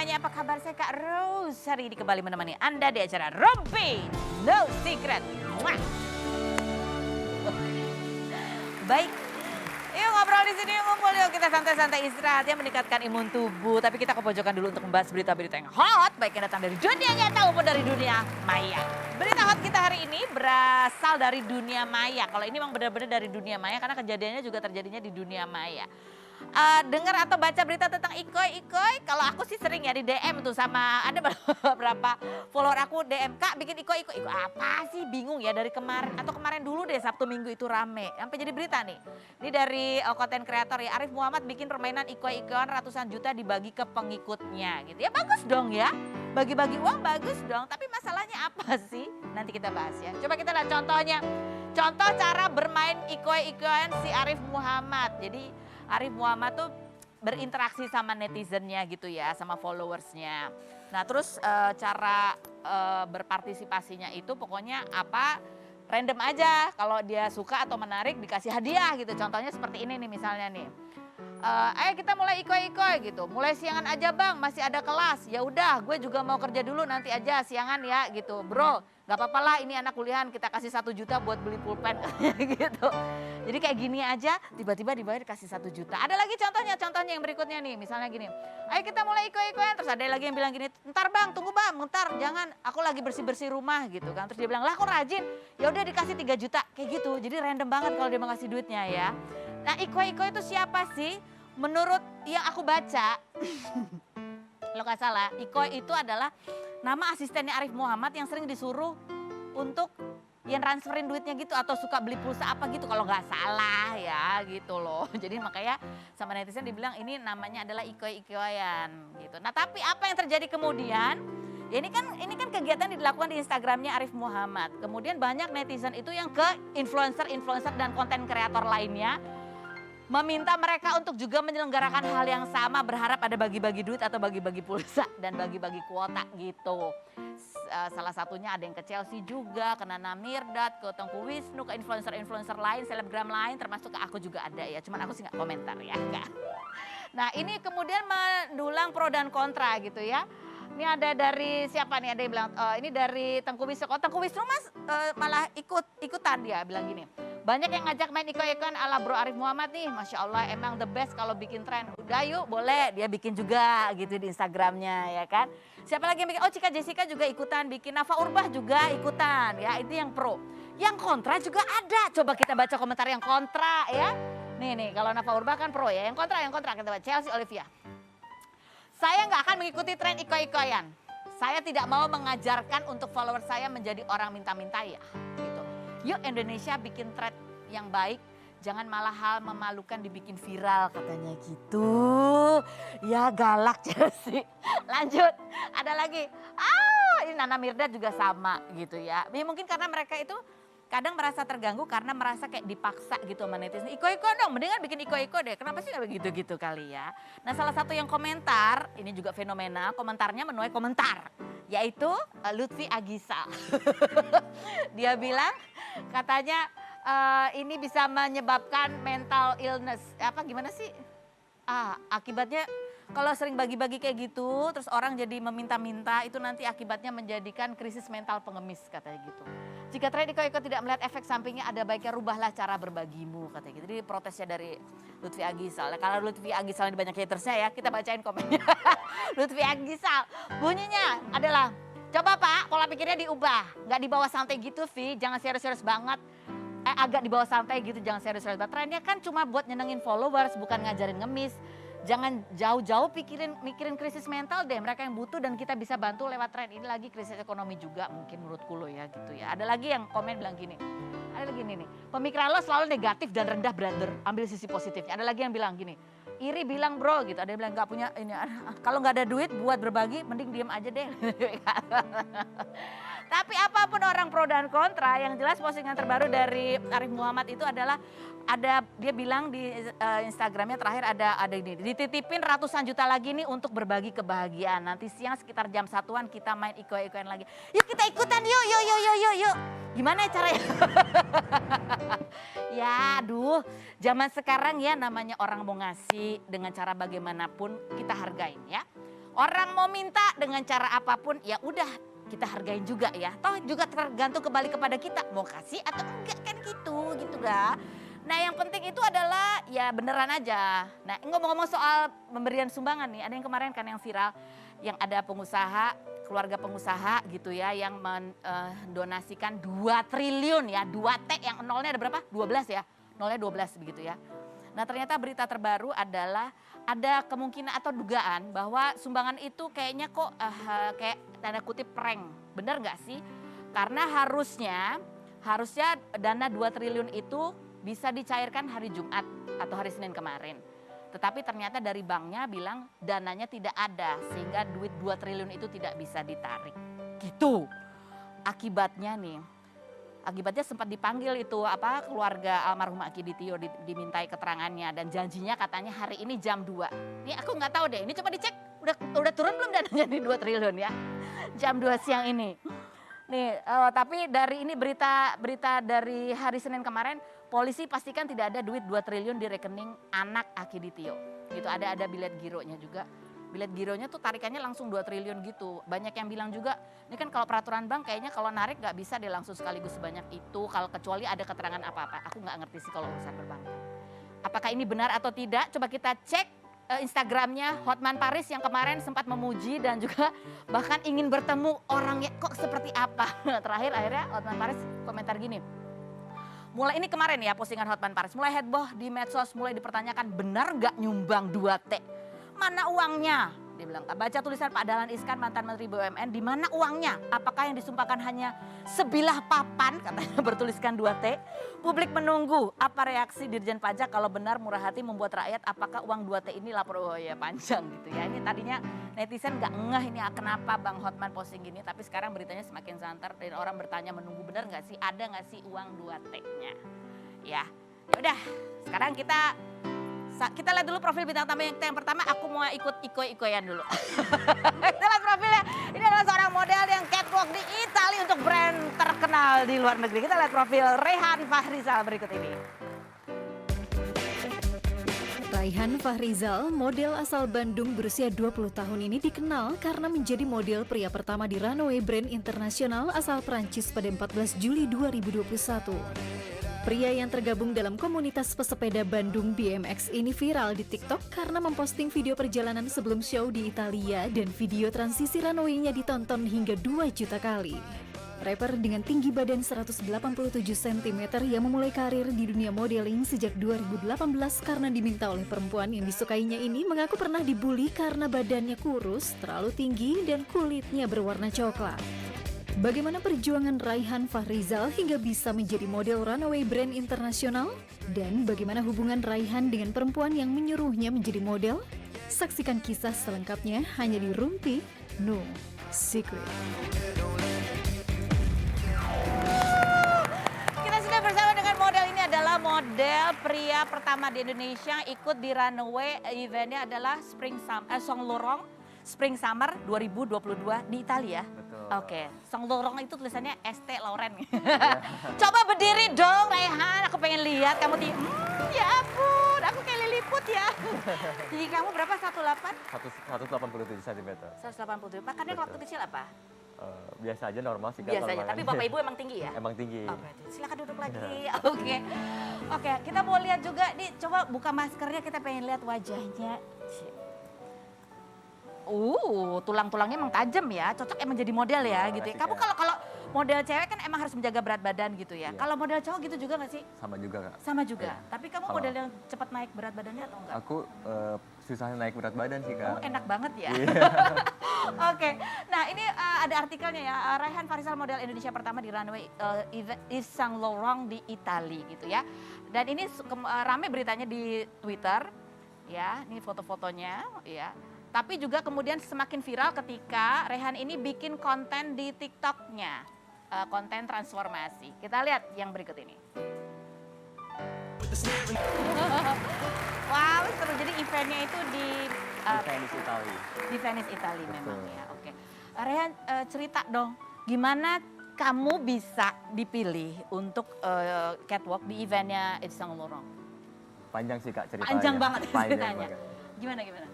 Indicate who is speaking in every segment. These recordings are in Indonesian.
Speaker 1: semuanya, apa kabar? Saya Kak Rose. Hari ini kembali menemani Anda di acara Rompi No Secret. Mwah. Baik, yuk ngobrol di sini, yuk ngumpul yuk. Kita santai-santai istirahat ya, meningkatkan imun tubuh. Tapi kita ke pojokan dulu untuk membahas berita-berita yang hot. Baik yang datang dari dunia nyata maupun dari dunia maya. Berita hot kita hari ini berasal dari dunia maya. Kalau ini memang benar-benar dari dunia maya karena kejadiannya juga terjadinya di dunia maya. Dengar atau baca berita tentang Ikoy, kalau aku sih sering ya di DM tuh sama ada beberapa follower aku DM, Kak bikin Ikoy apa sih, bingung ya dari kemarin atau kemarin dulu deh Sabtu Minggu itu rame sampai jadi berita nih. Ini dari konten kreator ya, Arif Muhammad bikin permainan Ikoy-Ikoyan ratusan juta dibagi ke pengikutnya gitu ya. Bagus dong ya, bagi-bagi uang bagus dong, tapi masalahnya apa sih? Nanti kita bahas ya. Coba kita lihat contohnya, contoh cara bermain Ikoy-Ikoyan si Arif Muhammad. Jadi Arif Muhammad tuh berinteraksi sama netizennya gitu ya, sama followersnya. Nah terus cara berpartisipasinya itu pokoknya apa, random aja. Kalau dia suka atau menarik dikasih hadiah gitu. Contohnya seperti ini nih misalnya nih. Ayo kita mulai ikoy gitu. Mulai siangan aja bang, masih ada kelas. Ya udah, gue juga mau kerja dulu nanti aja siangan ya gitu. Bro, gak apa-apa lah ini anak kuliahan kita kasih 1 juta buat beli pulpen gitu. Jadi kayak gini aja tiba-tiba dibayar kasih 1 juta. Ada lagi contohnya yang berikutnya nih. Misalnya gini, ayo kita mulai ikoy-ikoyan. Terus ada lagi yang bilang gini, ntar bang tunggu bang, ntar jangan aku lagi bersih-bersih rumah gitu kan. Terus dia bilang lah aku rajin, ya udah dikasih 3 juta kayak gitu. Jadi random banget kalau dia mau ngasih duitnya ya. Nah ikoy-ikoy itu siapa sih? Menurut yang aku baca, kalau nggak salah, Ikoy itu adalah nama asistennya Arif Muhammad yang sering disuruh untuk yang transferin duitnya gitu atau suka beli pulsa apa gitu kalau nggak salah ya gitu loh. Jadi makanya sama netizen dibilang ini namanya adalah Ikoy-Ikoyan gitu. Nah tapi apa yang terjadi kemudian? Ya ini kan kegiatan dilakukan di Instagramnya Arif Muhammad. Kemudian banyak netizen itu yang ke influencer dan konten kreator lainnya meminta mereka untuk juga menyelenggarakan hal yang sama, berharap ada bagi-bagi duit atau bagi-bagi pulsa dan bagi-bagi kuota gitu. Salah satunya ada yang ke Chelsea juga, ke Nana Mirdad, ke Tengku Wisnu, ke influencer-influencer lain, selebgram lain, termasuk ke aku juga ada ya. Cuman aku sih nggak komentar ya. Kan? Nah ini kemudian mendulang pro dan kontra gitu ya. Ini ada dari siapa nih, ada yang bilang ini dari Tengku Wisnu. Oh Tengku Wisnu mas malah ikutan dia bilang gini. Banyak yang ngajak main ikoy-ikoyan ala Bro Arif Muhammad nih. Masya Allah emang the best kalau bikin tren. Udah yuk boleh, dia bikin juga gitu di Instagramnya ya kan. Siapa lagi yang bikin? Oh Cika Jessica juga ikutan bikin. Nafa Urbah juga ikutan ya, itu yang pro. Yang kontra juga ada. Coba kita baca komentar yang kontra ya. Nih kalau Nafa Urbah kan pro ya. Yang kontra kita baca. Chelsea Olivia. Saya nggak akan mengikuti tren ikoy-ikoyan. Saya tidak mau mengajarkan untuk follower saya menjadi orang minta-minta ya. Gitu. Yuk Indonesia bikin thread yang baik, jangan malah hal memalukan dibikin viral katanya gitu. Ya galak sih. Lanjut, ada lagi. Ini Nana Mirdad juga sama gitu ya. Ya mungkin karena mereka itu kadang merasa terganggu karena merasa kayak dipaksa gitu sama netizen. Iko-iko dong, mendingan bikin iko-iko deh. Kenapa sih gak begitu-gitu kali ya. Nah salah satu yang komentar, ini juga fenomenal, komentarnya menuai komentar. Yaitu Lutfi Agisal. Dia bilang katanya ini bisa menyebabkan mental illness. Apa gimana sih? Akibatnya kalau sering bagi-bagi kayak gitu, terus orang jadi meminta-minta, itu nanti akibatnya menjadikan krisis mental pengemis katanya gitu. Jika tren iko-iko tidak melihat efek sampingnya, ada baiknya rubahlah cara berbagimu katanya gitu. Jadi protesnya dari Lutfi Agisal. Kalau Lutfi Agisal ini banyak hatersnya ya, kita bacain komennya. Lutfi Agisal, bunyinya adalah, coba Pak, pola pikirnya diubah. Gak dibawa santai gitu, Vi. Jangan serius-serius banget. Agak dibawa santai gitu, jangan serius-serius banget. Trennya kan cuma buat nyenengin followers, bukan ngajarin ngemis. Jangan jauh-jauh mikirin krisis mental deh. Mereka yang butuh dan kita bisa bantu lewat tren. Ini lagi krisis ekonomi juga mungkin menurutku lo ya gitu ya. Ada lagi yang komen bilang gini. Ada lagi nih. Pemikiran lo selalu negatif dan rendah brother. Ambil sisi positifnya. Ada lagi yang bilang gini. Iri bilang bro gitu. Ada yang bilang gak punya ini. Kalau gak ada duit buat berbagi mending diem aja deh. Tapi apapun orang pro dan kontra, yang jelas postingan terbaru dari Arif Muhammad itu adalah dia bilang di Instagramnya terakhir ada ini, dititipin ratusan juta lagi nih untuk berbagi kebahagiaan. Nanti siang sekitar jam 1-an kita main ikoy-ikoyan lagi. Yuk kita ikutan yuk. Gimana caranya? Ya aduh, zaman sekarang ya namanya orang mau ngasih dengan cara bagaimanapun kita hargain ya. Orang mau minta dengan cara apapun ya udah kita hargain juga ya. Toh juga tergantung kembali kepada kita mau kasih atau enggak kan gitu dah. Nah yang penting itu adalah ya beneran aja. Nah ngomong-ngomong soal pemberian sumbangan nih, ada yang kemarin kan yang viral yang ada pengusaha, keluarga pengusaha gitu ya yang mendonasikan 2 triliun ya, 2 T yang nolnya ada berapa? 12 ya, nolnya 12 begitu ya. Nah ternyata berita terbaru adalah ada kemungkinan atau dugaan bahwa sumbangan itu kayaknya kok kayak tanda kutip prank. Benar nggak sih? Karena harusnya dana 2 triliun itu bisa dicairkan hari Jumat atau hari Senin kemarin. Tetapi ternyata dari banknya bilang dananya tidak ada sehingga duit 2 triliun itu tidak bisa ditarik. Gitu. Akibatnya sempat dipanggil itu keluarga almarhum Aki Ditio dimintai keterangannya dan janjinya katanya hari ini jam 2. Ini aku nggak tahu deh, ini coba dicek udah turun belum dananya di 2 triliun ya. Jam 2 siang ini. Nih, tapi dari ini berita dari hari Senin kemarin, polisi pastikan tidak ada duit 2 triliun di rekening anak Aki Ditio. Gitu ada bilet gironya juga. Bilet gironya tuh tarikannya langsung 2 triliun gitu. Banyak yang bilang juga, ini kan kalau peraturan bank kayaknya kalau narik nggak bisa deh langsung sekaligus sebanyak itu. Kalau kecuali ada keterangan apa-apa. Aku nggak ngerti sih kalau urusan perbankan. Apakah ini benar atau tidak? Coba kita cek Instagramnya Hotman Paris yang kemarin sempat memuji dan juga bahkan ingin bertemu orangnya kok seperti apa. Terakhir akhirnya Hotman Paris komentar gini. Mulai ini kemarin ya postingan Hotman Paris. Mulai heboh di medsos, mulai dipertanyakan benar nggak nyumbang 2 T. Mana uangnya? Dia bilang, baca tulisan Pak Dahlan Iskan mantan Menteri BUMN, di mana uangnya? Apakah yang disumpahkan hanya sebilah papan, katanya bertuliskan 2 T? Publik menunggu apa reaksi Dirjen Pajak kalau benar murah hati membuat rakyat, apakah uang 2 T ini lapor, oh ya panjang gitu ya. Ini tadinya netizen gak ngeh ini kenapa Bang Hotman posting gini, tapi sekarang beritanya semakin santer dan orang bertanya menunggu benar gak sih, ada gak sih uang 2 T-nya? Ya udah sekarang kita lihat dulu profil bintang tamu yang pertama. Aku mau ikut iko-ikoyan dulu. Kita lihat profilnya. Ini adalah seorang model yang catwalk di Italia untuk brand terkenal di luar negeri. Kita lihat profil Rayhan Fahrizal berikut ini.
Speaker 2: Rayhan Fahrizal, model asal Bandung berusia 20 tahun ini dikenal karena menjadi model pria pertama di runway brand internasional asal Prancis pada 14 Juli 2021. Pria yang tergabung dalam komunitas pesepeda Bandung BMX ini viral di TikTok karena memposting video perjalanan sebelum show di Italia dan video transisi runway-nya ditonton hingga 2 juta kali. Rapper dengan tinggi badan 187 cm yang memulai karir di dunia modeling sejak 2018 karena diminta oleh perempuan yang disukainya ini mengaku pernah dibully karena badannya kurus, terlalu tinggi, dan kulitnya berwarna coklat. Bagaimana perjuangan Rayhan Fahrizal hingga bisa menjadi model runway brand internasional? Dan bagaimana hubungan Rayhan dengan perempuan yang menyuruhnya menjadi model? Saksikan kisah selengkapnya hanya di Rumpi No Secret.
Speaker 1: Kita sudah bersama dengan model ini adalah model pria pertama di Indonesia ikut di runway eventnya adalah Saint Laurent Spring Summer 2022 di Italia.
Speaker 3: Betul.
Speaker 1: Oke, Saint Laurent itu tulisannya ST Lauren. Coba berdiri dong Rayhan, aku pengen lihat kamu ya ampun, aku kayak liliput ya. Tinggi kamu berapa?
Speaker 3: 187 cm.
Speaker 1: 187. Makanya waktu kecil apa?
Speaker 3: Biasa aja normal sih.
Speaker 1: Biasa aja, tapi Bapak Ibu emang tinggi ya?
Speaker 3: Emang tinggi.
Speaker 1: Oh, berarti silakan duduk lagi. Oke, kita mau lihat juga nih, coba buka maskernya, kita pengen lihat wajahnya. Tulang-tulangnya emang tajam ya, cocok emang jadi model ya gitu ya. Kamu kalau model cewek kan emang harus menjaga berat badan gitu ya.
Speaker 3: Iya.
Speaker 1: Kalau model cowok gitu juga gak sih?
Speaker 3: Sama juga Kak.
Speaker 1: Sama juga.
Speaker 3: Iya.
Speaker 1: Tapi kamu model yang cepat naik berat badannya atau enggak?
Speaker 3: Aku susah naik berat badan sih Kak.
Speaker 1: Oh enak banget ya.
Speaker 3: Iya.
Speaker 1: Oke, nah ini ada artikelnya ya. Rayhan Fahrizal model Indonesia pertama di runway Yves Saint Laurent di Italia gitu ya. Dan ini rame beritanya di Twitter ya. Ini foto-fotonya ya. Tapi juga kemudian semakin viral ketika Rayhan ini bikin konten di TikTok-nya. Konten transformasi. Kita lihat yang berikut ini. Wow, seru. Jadi eventnya itu di
Speaker 3: Venice, Italia.
Speaker 1: Di Venice, Italia
Speaker 3: Betul.
Speaker 1: memang ya. Oke. Rayhan cerita dong, gimana kamu bisa dipilih untuk catwalk di eventnya Yves Saint Laurent?
Speaker 3: Panjang sih Kak ceritanya.
Speaker 1: Panjang banget
Speaker 3: Panjang
Speaker 1: ceritanya.
Speaker 3: banget.
Speaker 1: Gimana gimana?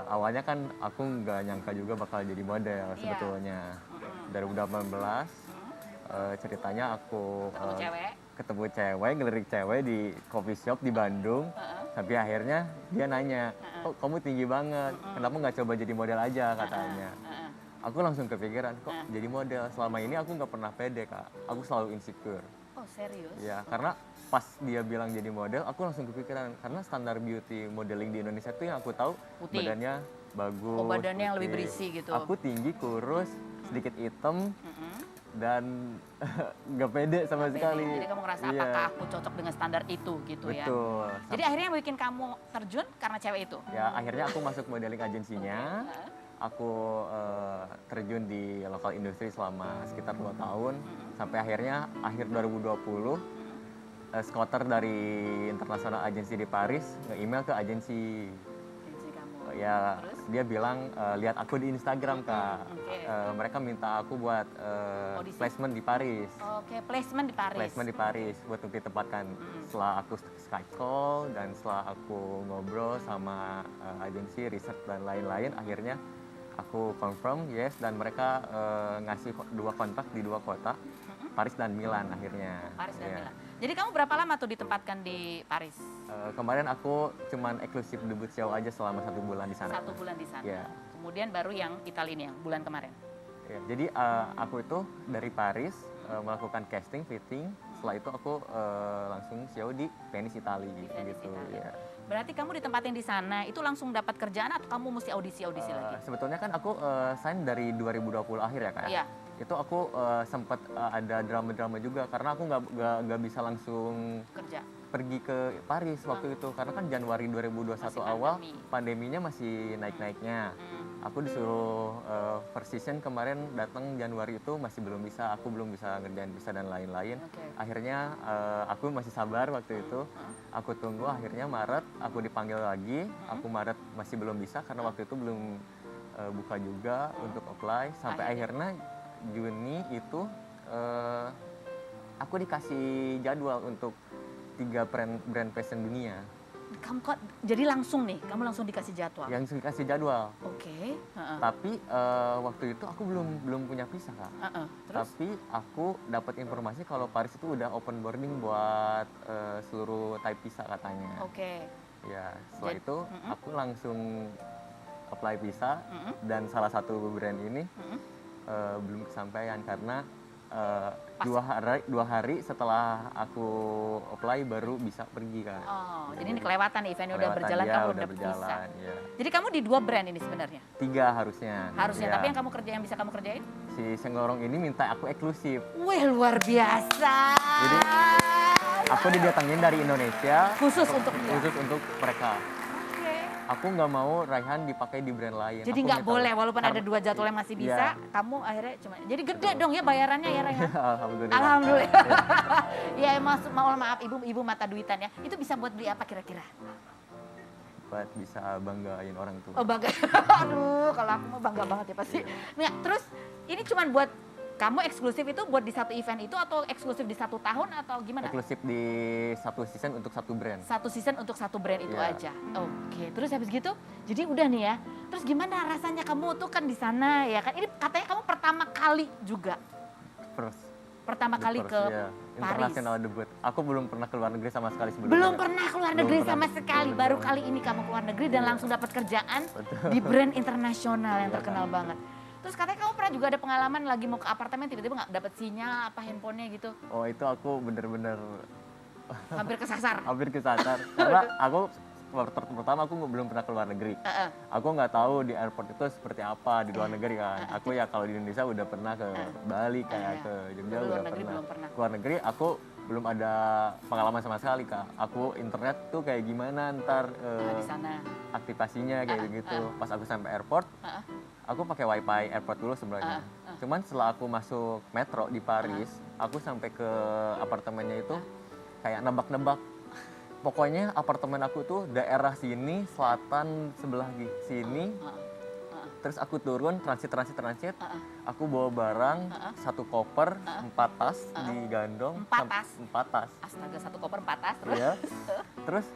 Speaker 3: Awalnya kan aku nggak nyangka juga bakal jadi model
Speaker 1: Iya.
Speaker 3: sebetulnya. 2018 ceritanya aku
Speaker 1: Ketemu cewek.
Speaker 3: ketemu cewek, ngelirik cewek di coffee shop di Bandung. Tapi akhirnya dia nanya, kok kamu tinggi banget, kenapa nggak coba jadi model aja katanya. Aku langsung kepikiran, kok jadi model. Selama ini aku nggak pernah pede kak, aku selalu insecure.
Speaker 1: Oh serius?
Speaker 3: Ya, karena pas dia bilang jadi model, aku langsung kepikiran. Karena standar beauty modeling di Indonesia tuh yang aku tahu
Speaker 1: Putih.
Speaker 3: badannya bagus.
Speaker 1: Oh, badannya yang lebih
Speaker 3: putih.
Speaker 1: berisi gitu.
Speaker 3: Aku tinggi, kurus, sedikit hitam, dan nggak pede sama
Speaker 1: Pede.
Speaker 3: sekali.
Speaker 1: Jadi kamu ngerasa
Speaker 3: Iya,
Speaker 1: apakah aku cocok dengan standar itu gitu ya?
Speaker 3: betul.
Speaker 1: Jadi akhirnya yang bikin kamu terjun karena cewek itu?
Speaker 3: Ya, akhirnya aku masuk modeling agensinya. Aku terjun di lokal industri selama sekitar 2 tahun. Sampai akhirnya akhir 2020, scouter dari internasional agensi di Paris nge-email ke agensi.
Speaker 1: Agensi kamu.
Speaker 3: Ya,
Speaker 1: Terus?
Speaker 3: dia bilang lihat aku di Instagram kak.
Speaker 1: Oke.
Speaker 3: Mereka minta aku buat
Speaker 1: Audisi.
Speaker 3: placement di Paris.
Speaker 1: Oke, placement di Paris.
Speaker 3: Placement di Paris buat untuk ditempatkan. Setelah aku Skype call dan setelah aku ngobrol sama agensi riset dan lain-lain, akhirnya aku confirm yes, dan mereka ngasih 2 kontrak di 2 kota, Paris dan Milan akhirnya.
Speaker 1: Paris dan
Speaker 3: Iya.
Speaker 1: Milan. Jadi kamu berapa lama tuh ditempatkan di Paris?
Speaker 3: Kemarin aku cuman eksklusif debut show aja selama 1 bulan di sana.
Speaker 1: 1 bulan di sana.
Speaker 3: Iya.
Speaker 1: Kemudian baru yang Italia ini yang bulan kemarin.
Speaker 3: Ya, jadi aku itu dari Paris melakukan casting, fitting. Setelah itu aku langsung show di Venice, Italia
Speaker 1: Venice,
Speaker 3: gitu.
Speaker 1: Italia.
Speaker 3: Ya.
Speaker 1: Berarti kamu ditempatin di sana, itu langsung dapat kerjaan atau kamu mesti audisi-audisi lagi?
Speaker 3: Sebetulnya kan aku sign dari 2020 akhir ya kak.
Speaker 1: Iya.
Speaker 3: Itu aku sempat ada drama-drama juga karena aku nggak bisa langsung
Speaker 1: Kerja.
Speaker 3: pergi ke Paris waktu itu karena kan Januari 2021
Speaker 1: Masih
Speaker 3: awal
Speaker 1: pandemi.
Speaker 3: pandeminya masih naik-naiknya. Aku disuruh first season kemarin datang Januari itu masih belum bisa, aku belum bisa ngerjain visa dan lain-lain.
Speaker 1: Oke.
Speaker 3: Akhirnya aku masih sabar waktu itu. Aku tunggu akhirnya Maret aku dipanggil lagi. Aku Maret masih belum bisa karena waktu itu belum buka juga untuk apply. Sampai akhirnya Juni itu aku dikasih jadwal untuk 3 brand fashion dunia.
Speaker 1: Kamu kok jadi langsung nih, kamu langsung dikasih jadwal.
Speaker 3: Yang dikasih jadwal.
Speaker 1: Oke. Heeh.
Speaker 3: Tapi waktu itu aku belum punya visa kak.
Speaker 1: Heeh. Terus?
Speaker 3: Tapi aku dapat informasi kalau Paris itu udah open boarding buat seluruh type visa katanya.
Speaker 1: Oke.
Speaker 3: Ya, setelah
Speaker 1: Jadi-
Speaker 3: itu aku langsung apply visa dan salah satu brand ini belum kesampaian karena 2 hari setelah aku apply baru bisa pergi kan.
Speaker 1: Oh, jadi ini kelewatan nih, eventnya udah
Speaker 3: Kelewatan,
Speaker 1: berjalan,
Speaker 3: ya,
Speaker 1: kamu
Speaker 3: udah
Speaker 1: udah bisa.
Speaker 3: berjalan, ya.
Speaker 1: Jadi kamu di 2 brand ini sebenarnya?
Speaker 3: 3 harusnya.
Speaker 1: Harusnya,
Speaker 3: Ya.
Speaker 1: tapi yang bisa kamu kerjain?
Speaker 3: Si Senglorong ini minta aku eksklusif.
Speaker 1: Wih, luar biasa.
Speaker 3: Jadi, Aku didatengin dari Indonesia
Speaker 1: Khusus untuk dia?
Speaker 3: khusus untuk mereka.
Speaker 1: Oke.
Speaker 3: Aku nggak mau Raihan dipakai di brand lain.
Speaker 1: Jadi
Speaker 3: Aku
Speaker 1: nggak
Speaker 3: minta-
Speaker 1: boleh, walaupun ada
Speaker 3: karena-
Speaker 1: 2 jadwal yang masih bisa,
Speaker 3: Iya.
Speaker 1: kamu akhirnya cuma, jadi gede dong ya bayarannya ya Raihan?
Speaker 3: Alhamdulillah.
Speaker 1: Alhamdulillah. Ya maaf ibu mata duitan ya. Itu bisa buat beli apa kira-kira?
Speaker 3: Buat bisa banggain orang tua.
Speaker 1: Oh bangga. Aduh, kalau aku mau bangga banget ya pasti. Nah, terus ini cuman buat kamu eksklusif itu buat di satu event itu atau eksklusif di 1 tahun atau gimana?
Speaker 3: Eksklusif di 1 season untuk 1 brand.
Speaker 1: 1 season untuk 1 brand itu
Speaker 3: Iya.
Speaker 1: aja. Oke, terus habis gitu, jadi udah nih ya. Terus gimana rasanya kamu tuh kan di sana ya kan? Ini katanya kamu pertama kali juga,
Speaker 3: First.
Speaker 1: pertama
Speaker 3: The
Speaker 1: kali
Speaker 3: first,
Speaker 1: ke
Speaker 3: ya.
Speaker 1: Paris.
Speaker 3: International debut. Aku belum pernah keluar negeri sama sekali sebelumnya.
Speaker 1: Belum pernah keluar
Speaker 3: Belum
Speaker 1: negeri
Speaker 3: pernah.
Speaker 1: sama sekali.
Speaker 3: Belum
Speaker 1: Baru
Speaker 3: pernah.
Speaker 1: kali ini kamu keluar negeri dan
Speaker 3: Iya.
Speaker 1: langsung dapat kerjaan
Speaker 3: Betul.
Speaker 1: di brand internasional yang
Speaker 3: Iya,
Speaker 1: terkenal
Speaker 3: Kak.
Speaker 1: banget. Terus katanya kamu pernah juga ada pengalaman lagi mau ke apartemen tiba-tiba nggak dapet sinyal apa handphonenya gitu,
Speaker 3: Oh itu aku bener-bener
Speaker 1: hampir kesasar.
Speaker 3: hampir kesasar. Karena aku pertama aku belum pernah keluar negeri.
Speaker 1: Heeh.
Speaker 3: Aku nggak tahu di airport itu seperti apa di luar negeri kan. Aku ya kalau di Indonesia udah pernah ke Bali kayak ke Jogja
Speaker 1: Luar
Speaker 3: udah
Speaker 1: negeri
Speaker 3: pernah.
Speaker 1: belum pernah.
Speaker 3: Keluar negeri aku belum ada pengalaman sama sekali kak. Aku internet tuh kayak gimana ntar
Speaker 1: Di sana.
Speaker 3: aktivasinya kayak gitu. Pas aku sampai airport, aku pakai wifi airport dulu sebenarnya. Cuman setelah aku masuk metro di Paris, aku sampai ke apartemennya itu kayak nebak-nebak. Pokoknya apartemen aku tuh daerah sini, selatan sebelah sini. Terus aku turun transit. Aku bawa barang 1 koper, 4 tas digandong.
Speaker 1: 4 tas?
Speaker 3: 4 tas.
Speaker 1: Astaga, 1 koper 4 tas terus.
Speaker 3: Iya. Terus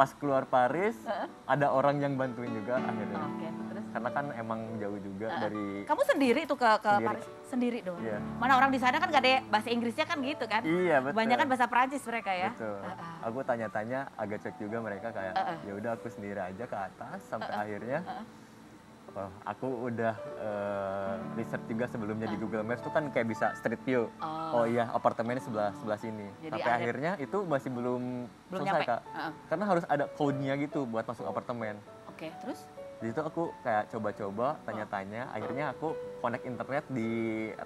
Speaker 3: pas keluar Paris ada orang yang bantuin juga akhirnya.
Speaker 1: Oke, terus?
Speaker 3: Karena kan emang jauh juga dari.
Speaker 1: Kamu sendiri tuh ke
Speaker 3: Sendiri.
Speaker 1: Paris? Sendiri dong?
Speaker 3: Iya.
Speaker 1: Mana orang di sana kan gak ada bahasa Inggrisnya kan gitu kan?
Speaker 3: Iya betul.
Speaker 1: Banyak kan bahasa Perancis mereka ya?
Speaker 3: Betul. Aku tanya-tanya agak cek juga mereka kayak ya udah aku sendiri aja ke atas sampai akhirnya. Oh, aku udah research juga sebelumnya di Google Maps tuh kan kayak bisa street view. Oh iya apartemennya sebelah sini.
Speaker 1: Jadi
Speaker 3: Sampai akhirnya itu masih belum selesai
Speaker 1: nyampe.
Speaker 3: Kak. Karena harus ada code-nya gitu buat masuk apartemen.
Speaker 1: Oke, terus?
Speaker 3: Di situ aku kayak coba-coba tanya-tanya, akhirnya aku connect internet di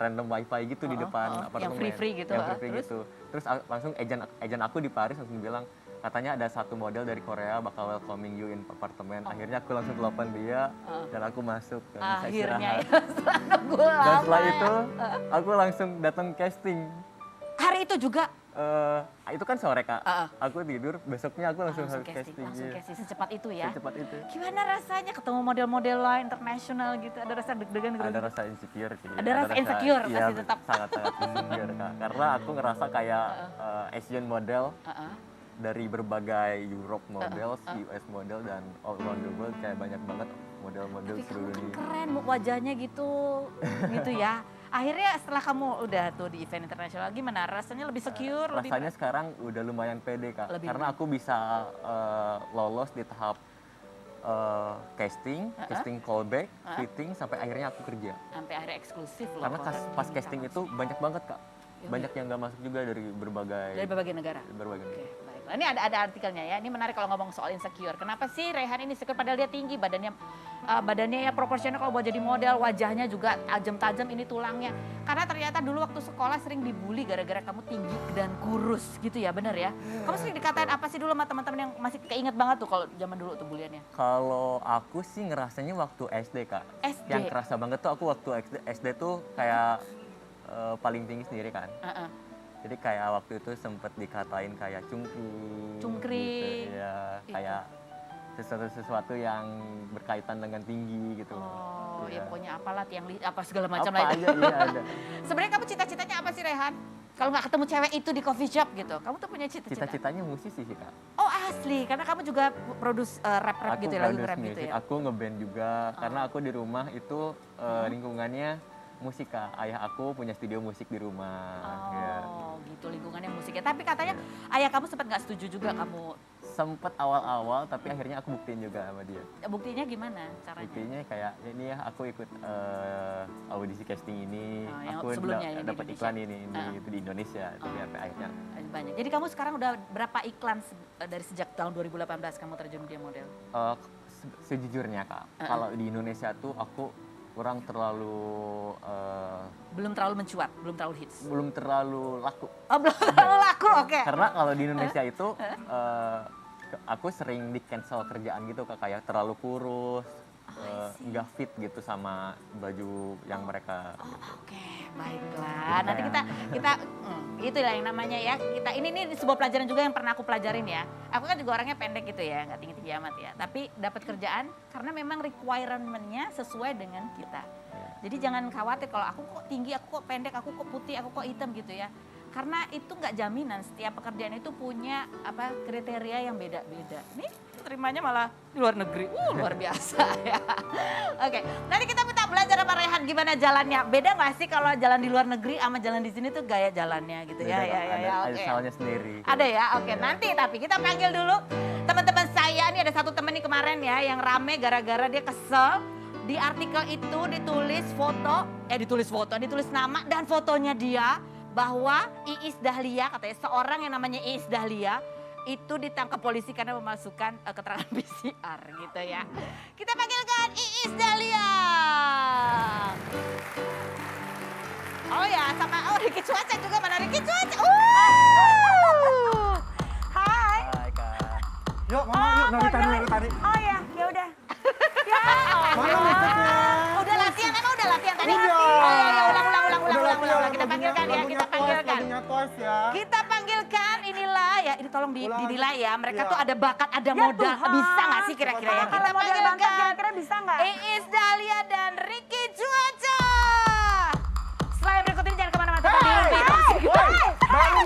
Speaker 3: random wifi gitu di depan apartemen.
Speaker 1: Yang free-free gitu,
Speaker 3: Yang free-free
Speaker 1: terus?
Speaker 3: gitu. Terus langsung agent aku di Paris langsung bilang, katanya ada satu model dari Korea bakal welcoming you in apartemen. Akhirnya aku langsung telepon dia dan aku masuk dan bisa
Speaker 1: Akhirnya
Speaker 3: istirahat.
Speaker 1: ya, setelah nunggu lama.
Speaker 3: Dan setelah
Speaker 1: ya.
Speaker 3: itu aku langsung datang casting.
Speaker 1: Hari itu juga?
Speaker 3: Itu kan sore Kak. Aku tidur, besoknya aku langsung harus casting.
Speaker 1: Langsung
Speaker 3: iya.
Speaker 1: casting, secepat itu ya?
Speaker 3: Secepat itu.
Speaker 1: Gimana rasanya ketemu model-model lain internasional gitu? Ada rasa deg-degan gitu?
Speaker 3: Ada rasa insecure sih.
Speaker 1: Ada rasa insecure,
Speaker 3: iya,
Speaker 1: pasti tetap.
Speaker 3: sangat-sangat insecure Kak. Karena aku ngerasa kayak Asian model dari berbagai Europe model, US model dan all around the world kayak banyak banget model-model
Speaker 1: Tapi
Speaker 3: seluruh
Speaker 1: kamu kan
Speaker 3: dunia.
Speaker 1: keren wajahnya gitu, gitu ya. Akhirnya setelah kamu udah tuh di event internasional, gimana? Rasanya lebih secure?
Speaker 3: Rasanya sekarang udah lumayan pede Kak.
Speaker 1: Lebih
Speaker 3: Karena aku bisa lolos di tahap casting callback, fitting sampai akhirnya aku kerja.
Speaker 1: sampai akhirnya eksklusif loh.
Speaker 3: Karena pas casting itu banyak banget Kak. Banyak yang gak masuk juga dari
Speaker 1: dari berbagai negara.
Speaker 3: berbagai negara.
Speaker 1: Baiklah. Ini ada artikelnya ya. Ini menarik kalau ngomong soal insecure. Kenapa sih Rehan ini insecure padahal dia tinggi, badannya ya proporsional kalau buat jadi model, wajahnya juga tajam-tajam ini tulangnya. Karena ternyata dulu waktu sekolah sering dibully gara-gara kamu tinggi dan kurus gitu ya, bener ya? Kamu sering dikatain apa sih dulu sama teman-teman yang masih keinget banget tuh kalau zaman dulu tuh buliannya?
Speaker 3: Kalau aku sih ngerasanya waktu SD Kak.
Speaker 1: SD?
Speaker 3: Yang kerasa banget tuh aku waktu SD tuh kayak paling tinggi sendiri kan. Jadi kayak waktu itu sempet dikatain kayak
Speaker 1: Cungkring.
Speaker 3: gitu. Ya, kayak sesuatu yang berkaitan dengan tinggi gitu.
Speaker 1: Oh,
Speaker 3: Iya.
Speaker 1: ya pokoknya apalah apa segala macam
Speaker 3: Apa
Speaker 1: lah
Speaker 3: aja
Speaker 1: itu.
Speaker 3: iya ada.
Speaker 1: Sebenarnya kamu cita-citanya apa sih Rehan? Kalau nggak ketemu cewek itu di coffee shop gitu, kamu tuh punya cita-cita?
Speaker 3: Cita-citanya musisi sih Kak.
Speaker 1: Oh asli, karena kamu juga produce rap-rap gitu ya, lagu
Speaker 3: produce
Speaker 1: rap gitu
Speaker 3: music,
Speaker 1: ya?
Speaker 3: aku ngeband juga karena aku di rumah itu lingkungannya musik Kak. Ayah aku punya studio musik di rumah. Ya.
Speaker 1: Oh gitu lingkungannya musiknya. Tapi katanya ayah kamu sempat nggak setuju juga kamu.
Speaker 3: Sempet awal-awal tapi akhirnya aku buktiin juga sama dia.
Speaker 1: Buktinya gimana caranya?
Speaker 3: Buktinya kayak ini ya aku ikut audisi casting ini,
Speaker 1: Oh, yang
Speaker 3: aku
Speaker 1: sebelumnya ya di
Speaker 3: dapat
Speaker 1: Indonesia.
Speaker 3: iklan ini itu di Indonesia tapi sampai akhirnya
Speaker 1: Banyak. Jadi kamu sekarang udah berapa iklan dari sejak tahun 2018 kamu terjun di model?
Speaker 3: sejujurnya Kak, kalau di Indonesia tuh aku kurang terlalu
Speaker 1: Belum terlalu mencuat, belum terlalu hits.
Speaker 3: belum terlalu laku.
Speaker 1: Oh belum terlalu laku, oke.
Speaker 3: Karena kalau di Indonesia itu aku sering di cancel kerjaan gitu Kak, kayak terlalu kurus, nggak fit gitu sama baju yang mereka.
Speaker 1: Oke, baiklah. Nanti kita itulah yang namanya ya. Kita ini sebuah pelajaran juga yang pernah aku pelajarin ya. Aku kan juga orangnya pendek gitu ya, nggak tinggi-tinggi amat ya. Tapi dapat kerjaan karena memang requirement-nya sesuai dengan kita. Jadi jangan khawatir kalau aku kok tinggi, aku kok pendek, aku kok putih, aku kok hitam gitu ya. Karena itu nggak jaminan, setiap pekerjaan itu punya kriteria yang beda-beda. Nih terimanya malah di luar negeri, luar biasa ya. Oke, nanti kita minta belajar sama Rehan gimana jalannya. Beda nggak sih kalau jalan di luar negeri sama jalan di sini tuh gaya jalannya gitu ya?
Speaker 3: Beda, Kak. Ada
Speaker 1: Oke.
Speaker 3: salahnya sendiri.
Speaker 1: Ada ya, oke. Nanti tapi kita panggil dulu teman-teman saya. Ini ada satu temen nih kemarin ya yang rame gara-gara dia kesel. Di artikel itu ditulis ditulis nama dan fotonya dia bahwa Iis Dahlia, katanya seorang yang namanya Iis Dahlia itu ditangkap polisi karena memasukkan keterangan PCR gitu ya. Kita panggilkan Iis Dahlia. Oh ya, sama Ricky Cuaca juga, mana Ricky Cuaca? Hai.
Speaker 3: Hai Kak.
Speaker 4: Yuk, mama, yuk, nari tadi.
Speaker 1: Oh ya, ya udah. Ya,
Speaker 4: Mana musiknya?
Speaker 1: udah latihan, emang udah latihan tadi?
Speaker 4: Udah.
Speaker 1: Oh ya, ulang.
Speaker 4: Udah
Speaker 1: Kita panggilkan ya, kita panggilkan.
Speaker 4: Lagunya Twice ya.
Speaker 1: Kita panggilkan inilah ya, ini tolong
Speaker 4: Ulang.
Speaker 1: dinilai ya. Mereka
Speaker 4: Iya.
Speaker 1: tuh ada bakat, ada modal.
Speaker 5: Tuhan.
Speaker 1: Bisa nggak sih kira-kira ya? Kita
Speaker 5: Kalau model bangga
Speaker 1: panggilkan
Speaker 5: kira-kira bisa nggak?
Speaker 1: Iis Dahlia dan Ricky Cuaca. Setelah yang berikut ini jangan kemana-mana. Tetap di Unpi.
Speaker 4: Woi, baru